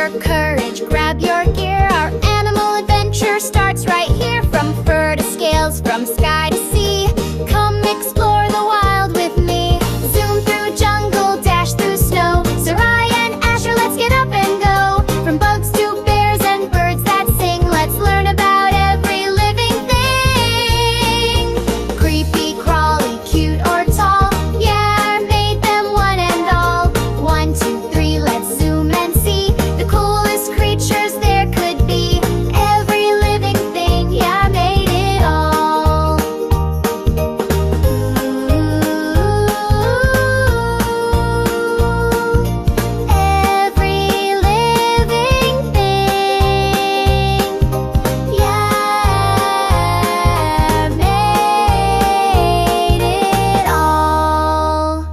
your courage, grab your gear. Our animal adventure starts right here. From fur to scales, from sky to sea, come explore the wild with me. Zoom through jungle, dash through snow. Sarai and Asher, let's get up and go. From bugs to bears and birds that sing, let's learn about every living thing. Creepy, crawly, cute or tall, yeah, I made them one and all. 1, 2, 3, let's zoom and see the coolest creatures there could be. Every living thing, yeah, I made it all. Every living thing, yeah, I made it all.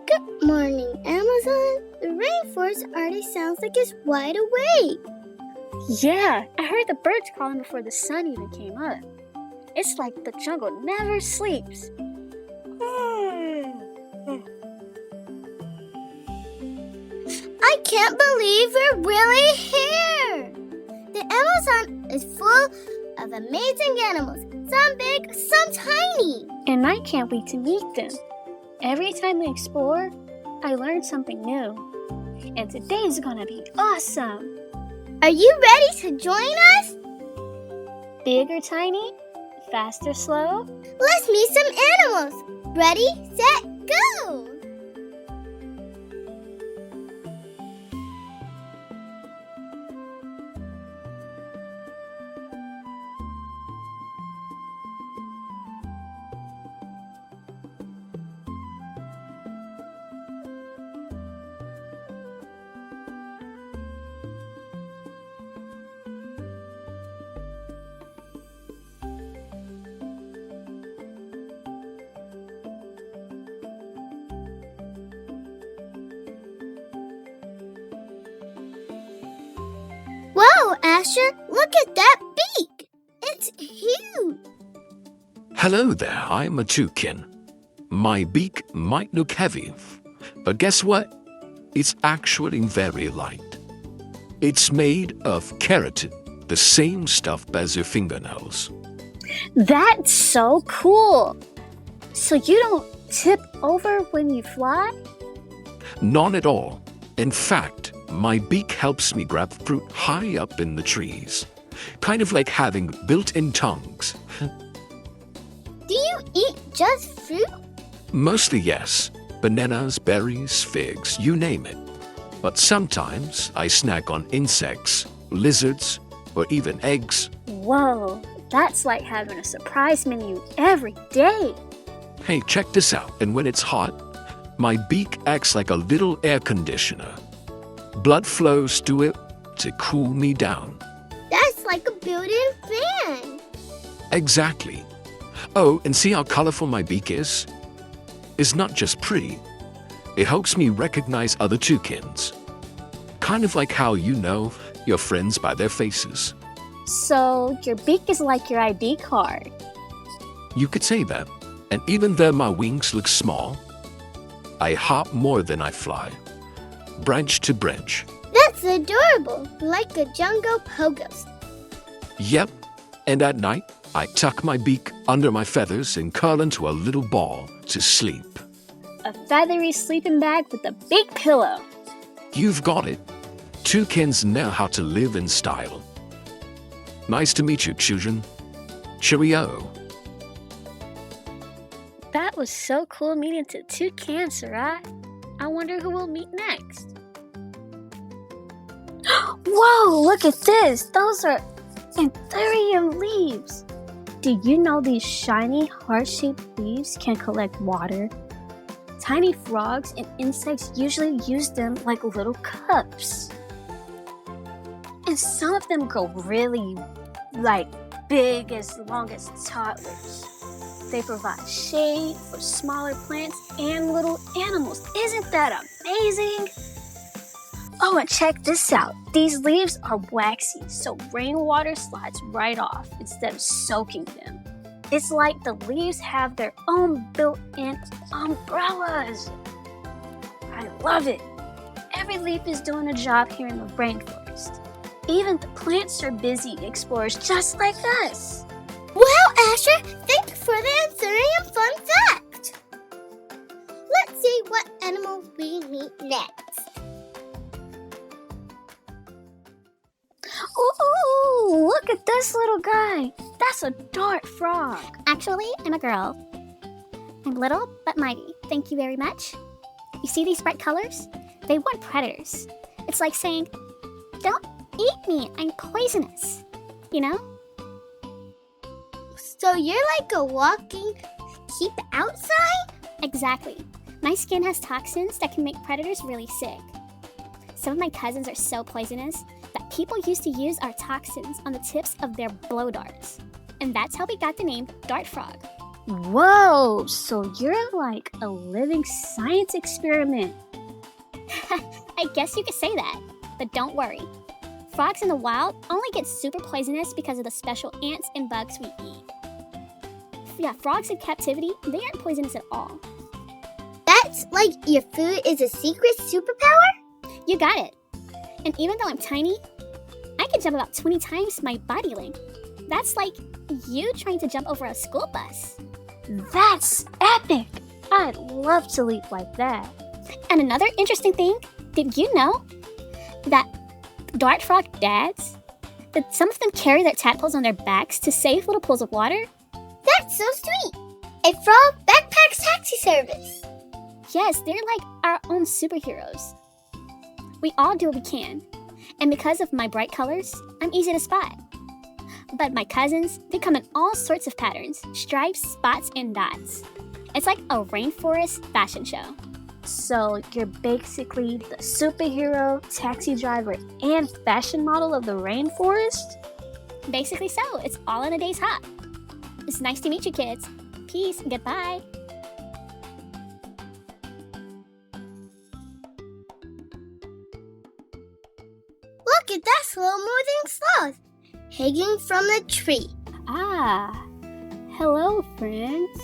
Good morning, Amazon. The rainforest already sounds like it's wide awake. Yeah, I heard the birds calling before the sun even came up. It's like the jungle never sleeps. I can't believe we're really here. The Amazon is full of amazing animals, some big, some tiny. And I can't wait to meet them. Every time we explore, I learn something new. And today's gonna be awesome. Are you ready to join us? Big or tiny? Fast or slow? Let's meet some animals. Ready, set, go! Whoa, Asher, look at that beak. It's huge. Hello there, I'm a toucan. My beak might look heavy, but guess what? It's actually very light. It's made of keratin, the same stuff as your fingernails. That's so cool. So you don't tip over when you fly? Not at all. In fact, my beak helps me grab fruit high up in the trees. Kind of like having built-in tongues. Do you eat just fruit? Mostly yes. Bananas, berries, figs, you name it. But sometimes I snack on insects, lizards, or even eggs. Whoa, that's like having a surprise menu every day. Hey, check this out. And when it's hot, my beak acts like a little air conditioner. Blood flows to it to cool me down. That's like a built-in fan. Exactly. Oh, and see how colorful my beak is? It's not just pretty. It helps me recognize other toucans. Kind of like how you know your friends by their faces. So your beak is like your ID card. You could say that. And even though my wings look small, I hop more than I fly. Branch to branch. That's adorable, like a jungle pogo. Yep. And at night, I tuck my beak under my feathers and curl into a little ball to sleep. A feathery sleeping bag with a big pillow. You've got it. Toucans know how to live in style. Nice to meet you, children. Cheerio. That was so cool meeting to toucan, Sarai. I wonder who we'll meet next. Whoa, look at this. Those are anthurium leaves. Do you know these shiny, heart-shaped leaves can collect water? Tiny frogs and insects usually use them like little cups. And some of them grow really, like, big as long as toddlers. They provide shade for smaller plants and little animals. Isn't that amazing? Oh, and check this out. These leaves are waxy, so rainwater slides right off instead of soaking them. It's like the leaves have their own built-in umbrellas. I love it. Every leaf is doing a job here in the rainforest. Even the plants are busy explorers just like us. Well, Asher, thank you for the answering and fun fact. Let's see what animal we meet next. Ooh, look at this little guy. That's a dart frog. Actually, I'm a girl. I'm little but mighty. Thank you very much. You see these bright colors? They want predators. It's like saying, don't eat me, I'm poisonous. You know? So you're like a walking keep outside? Exactly. My skin has toxins that can make predators really sick. Some of my cousins are so poisonous that people used to use our toxins on the tips of their blow darts. And that's how we got the name dart frog. Whoa, so you're like a living science experiment. I guess you could say that, but don't worry. Frogs in the wild only get super poisonous because of the special ants and bugs we eat. Yeah, frogs in captivity, they aren't poisonous at all. That's like your food is a secret superpower? You got it. And even though I'm tiny, I can jump about 20 times my body length. That's like you trying to jump over a school bus. That's epic. I'd love to leap like that. And another interesting thing, did you know that dart frog dads, that some of them carry their tadpoles on their backs to save little pools of water? That's so sweet. A frog backpack taxi service. Yes, they're like our own superheroes. We all do what we can. And because of my bright colors, I'm easy to spot. But my cousins, they come in all sorts of patterns, stripes, spots, and dots. It's like a rainforest fashion show. So you're basically the superhero, taxi driver, and fashion model of the rainforest? Basically so. It's all in a day's hop. It's nice to meet you, kids. Peace and goodbye. Look at that slow-moving sloth hanging from the tree. Ah, hello, friends.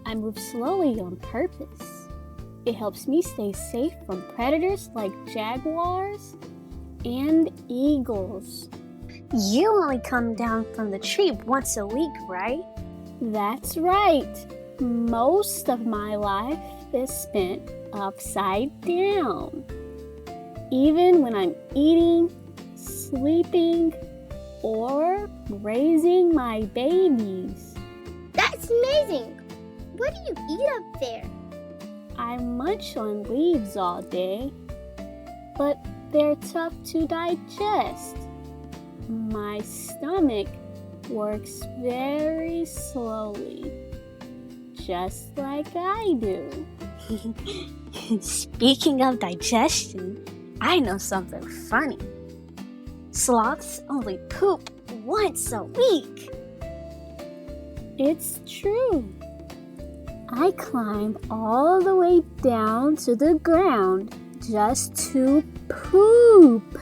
I move slowly on purpose. It helps me stay safe from predators like jaguars and eagles. You only come down from the tree once a week, right? That's right. Most of my life is spent upside down. Even when I'm eating, sleeping, or raising my babies. That's amazing. What do you eat up there? I munch on leaves all day, but they're tough to digest. My stomach works very slowly, just like I do. Speaking of digestion, I know something funny. Sloths only poop once a week. It's true. I climb all the way down to the ground just to poop.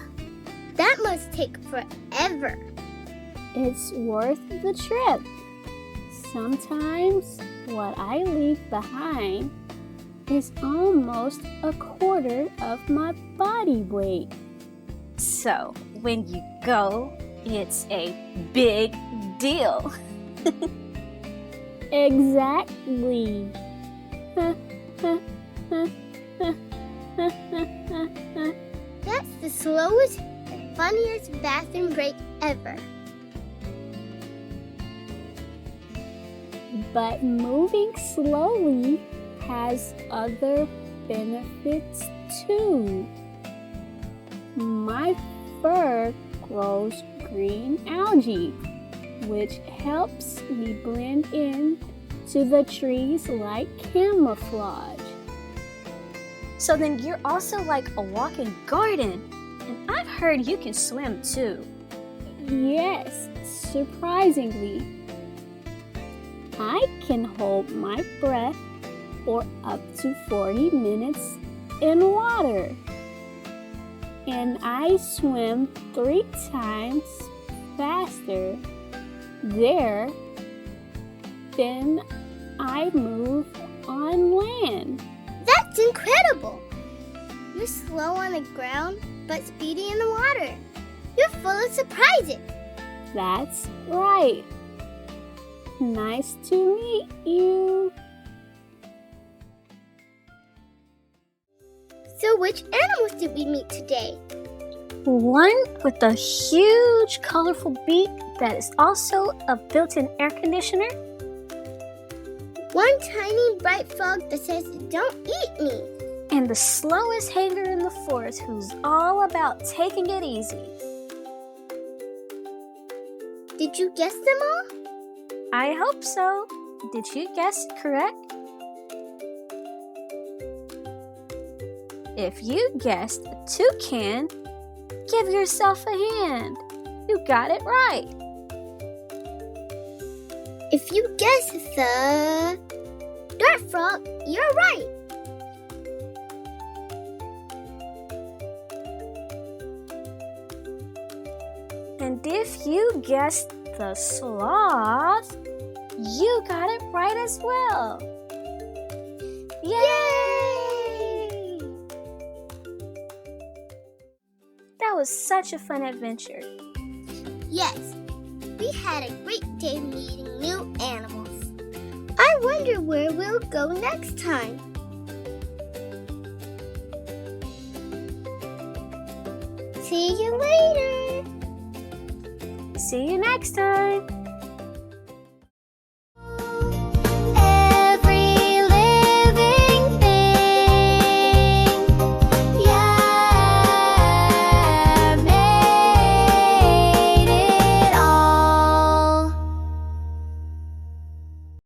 That must take forever. It's worth the trip. Sometimes what I leave behind is almost a quarter of my body weight. So when you go, it's a big deal. Exactly. That's the slowest and funniest bathroom break ever. But moving slowly has other benefits too. My fur grows green algae, which helps me blend in to the trees like camouflage. So then you're also like a walking garden. And I've heard you can swim too. Yes, surprisingly. I can hold my breath for up to 40 minutes in water. And I swim 3 times faster there than I move on land. That's incredible! You're slow on the ground, but speedy in the water. You're full of surprises. That's right. Nice to meet you. So which animals did we meet today? One with a huge colorful beak that is also a built-in air conditioner. One tiny bright frog that says, "Don't eat me." And the slowest hanger in the forest who's all about taking it easy. Did you guess them all? I hope so. Did you guess it correct? If you guessed a toucan, give yourself a hand. You got it right. If you guessed the dart frog, you're right. And if you guessed the sloth, you got it right as well. Yay! That was such a fun adventure. Yes, we had a great day meeting new animals. I wonder where we'll go next time. See you later. See you next time.